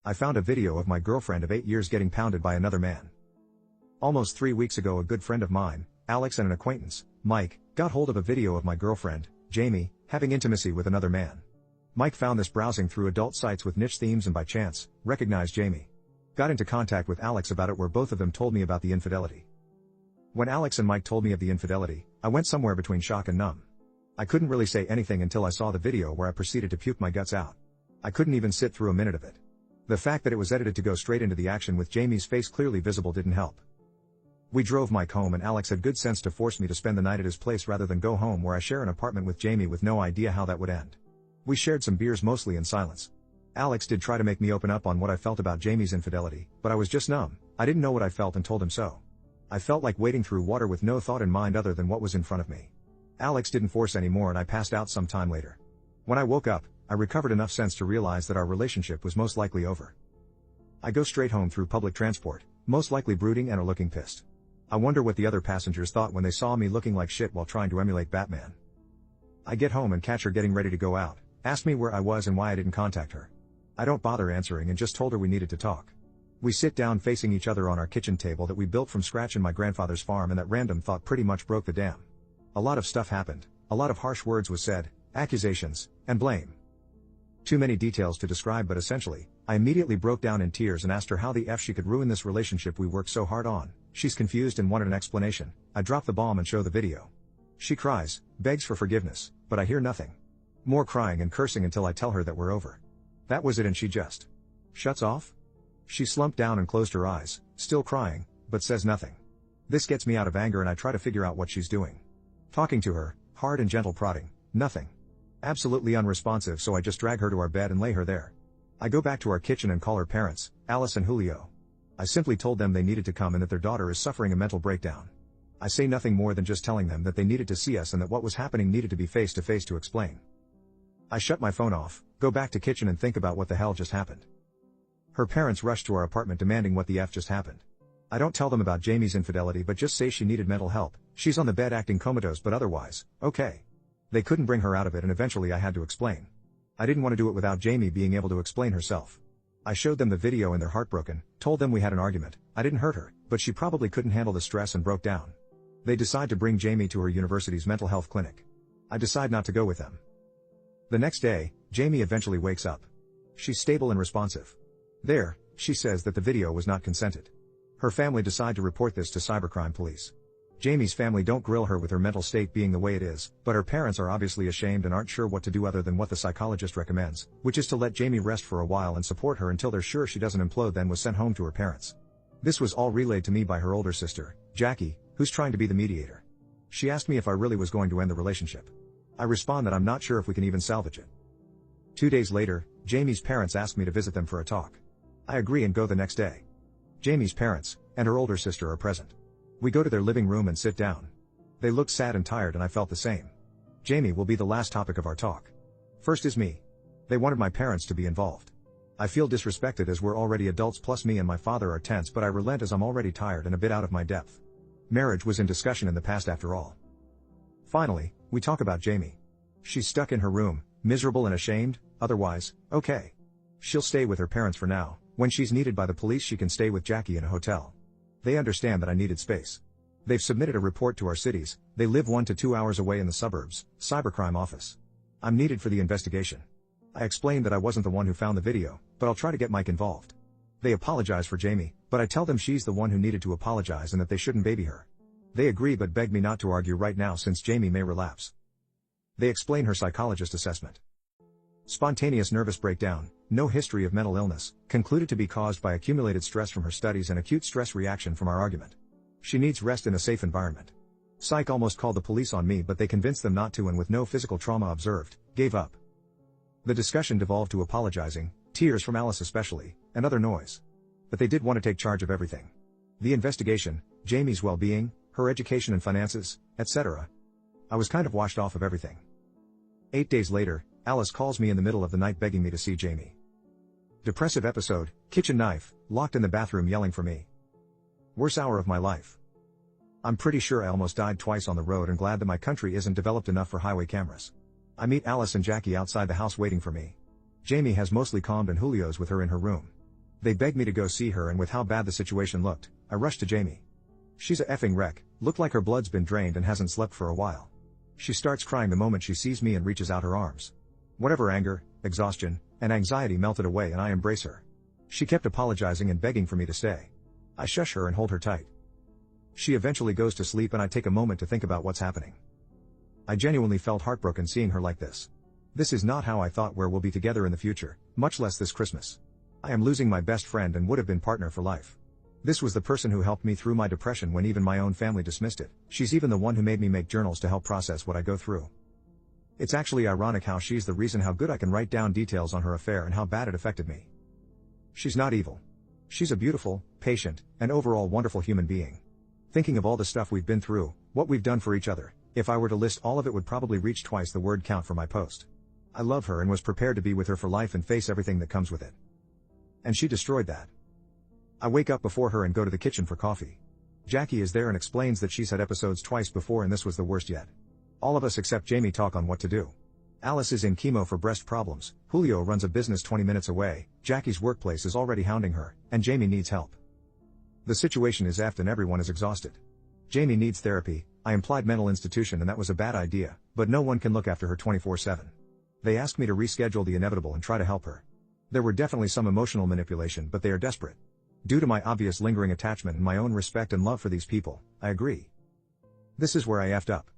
I found a video of my girlfriend of 8 years getting pounded by another man. Almost 3 weeks ago, a good friend of mine, Alex, and an acquaintance, Mike, got hold of a video of my girlfriend, Jamie, having intimacy with another man. Mike found this browsing through adult sites with niche themes and by chance, recognized Jamie. Got into contact with Alex about it, where both of them told me about the infidelity. When Alex and Mike told me of the infidelity, I went somewhere between shock and numb. I couldn't really say anything until I saw the video, where I proceeded to puke my guts out. I couldn't even sit through a minute of it. The fact that it was edited to go straight into the action with Jamie's face clearly visible didn't help. We drove Mike home, and Alex had good sense to force me to spend the night at his place rather than go home, where I share an apartment with Jamie with no idea how that would end. We shared some beers, mostly in silence. Alex did try to make me open up on what I felt about Jamie's infidelity, but I was just numb. I didn't know what I felt and told him so. I felt like wading through water with no thought in mind other than what was in front of me. Alex didn't force anymore, and I passed out some time later. When I woke up, I recovered enough sense to realize that our relationship was most likely over. I go straight home through public transport, most likely brooding and or looking pissed. I wonder what the other passengers thought when they saw me looking like shit while trying to emulate Batman. I get home and catch her getting ready to go out, asked me where I was and why I didn't contact her. I don't bother answering and just told her we needed to talk. We sit down facing each other on our kitchen table that we built from scratch in my grandfather's farm, and that random thought pretty much broke the dam. A lot of stuff happened, a lot of harsh words was said, accusations, and blame. Too many details to describe, but essentially, I immediately broke down in tears and asked her how the F she could ruin this relationship we worked so hard on. She's confused and wanted an explanation. I drop the bomb and show the video. She cries, begs for forgiveness, but I hear nothing. More crying and cursing until I tell her that we're over. That was it, and she just shuts off. She slumped down and closed her eyes, still crying, but says nothing. This gets me out of anger, and I try to figure out what she's doing. Talking to her, hard and gentle prodding, nothing. Absolutely unresponsive, so I just drag her to our bed and lay her there. I go back to our kitchen and call her parents, Alice and Julio. I simply told them they needed to come and that their daughter is suffering a mental breakdown. I say nothing more than just telling them that they needed to see us and that what was happening needed to be face to face to explain. I shut my phone off, go back to kitchen and think about what the hell just happened. Her parents rushed to our apartment demanding what the F just happened. I don't tell them about Jamie's infidelity, but just say she needed mental help. She's on the bed acting comatose, but otherwise, okay. They couldn't bring her out of it, and eventually I had to explain. I didn't want to do it without Jamie being able to explain herself. I showed them the video and they're heartbroken, told them we had an argument. I didn't hurt her, but she probably couldn't handle the stress and broke down. They decide to bring Jamie to her university's mental health clinic. I decide not to go with them. The next day, Jamie eventually wakes up. She's stable and responsive. There, she says that the video was not consented. Her family decide to report this to cybercrime police. Jamie's family don't grill her with her mental state being the way it is, but her parents are obviously ashamed and aren't sure what to do other than what the psychologist recommends, which is to let Jamie rest for a while and support her until they're sure she doesn't implode, then was sent home to her parents. This was all relayed to me by her older sister, Jackie, who's trying to be the mediator. She asked me if I really was going to end the relationship. I respond that I'm not sure if we can even salvage it. 2 days later, Jamie's parents ask me to visit them for a talk. I agree and go the next day. Jamie's parents, and her older sister are present. We go to their living room and sit down. They looked sad and tired, and I felt the same. Jamie will be the last topic of our talk. First is me. They wanted my parents to be involved. I feel disrespected as we're already adults, plus me and my father are tense, but I relent as I'm already tired and a bit out of my depth. Marriage was in discussion in the past after all. Finally, we talk about Jamie. She's stuck in her room, miserable and ashamed, otherwise, okay. She'll stay with her parents for now. When she's needed by the police, she can stay with Jackie in a hotel. They understand that I needed space. They've submitted a report to our cities. They live 1 to 2 hours away in the suburbs, cybercrime office. I'm needed for the investigation. I explained that I wasn't the one who found the video, but I'll try to get Mike involved. They apologize for Jamie, but I tell them she's the one who needed to apologize and that they shouldn't baby her. They agree but beg me not to argue right now since Jamie may relapse. They explain her psychologist assessment. Spontaneous nervous breakdown, no history of mental illness, concluded to be caused by accumulated stress from her studies and acute stress reaction from our argument. She needs rest in a safe environment. Psych almost called the police on me, but they convinced them not to, and with no physical trauma observed, gave up. The discussion devolved to apologizing, tears from Alice especially, and other noise. But they did want to take charge of everything. The investigation, Jamie's well-being, her education and finances, etc. I was kind of washed off of everything. 8 days later, Alice calls me in the middle of the night begging me to see Jamie. Depressive episode, kitchen knife, locked in the bathroom yelling for me. Worst hour of my life. I'm pretty sure I almost died twice on the road and glad that my country isn't developed enough for highway cameras. I meet Alice and Jackie outside the house waiting for me. Jamie has mostly calmed and Julio's with her in her room. They begged me to go see her, and with how bad the situation looked, I rushed to Jamie. She's a effing wreck, looked like her blood's been drained and hasn't slept for a while. She starts crying the moment she sees me and reaches out her arms. Whatever anger, exhaustion, and anxiety melted away, and I embrace her. She kept apologizing and begging for me to stay. I shush her and hold her tight. She eventually goes to sleep, and I take a moment to think about what's happening. I genuinely felt heartbroken seeing her like this. This is not how I thought we'll be together in the future, much less this Christmas. I am losing my best friend and would have been partner for life. This was the person who helped me through my depression when even my own family dismissed it. She's even the one who made me make journals to help process what I go through. It's actually ironic how she's the reason how good I can write down details on her affair and how bad it affected me. She's not evil. She's a beautiful, patient, and overall wonderful human being. Thinking of all the stuff we've been through, what we've done for each other, if I were to list all of it would probably reach twice the word count for my post. I love her and was prepared to be with her for life and face everything that comes with it. And she destroyed that. I wake up before her and go to the kitchen for coffee. Jackie is there and explains that she's had episodes twice before and this was the worst yet. All of us except Jamie talk on what to do. Alice is in chemo for breast problems, Julio runs a business 20 minutes away, Jackie's workplace is already hounding her, and Jamie needs help. The situation is effed and everyone is exhausted. Jamie needs therapy. I implied mental institution and that was a bad idea, but no one can look after her 24/7. They asked me to reschedule the inevitable and try to help her. There were definitely some emotional manipulation, but they are desperate. Due to my obvious lingering attachment and my own respect and love for these people, I agree. This is where I effed up.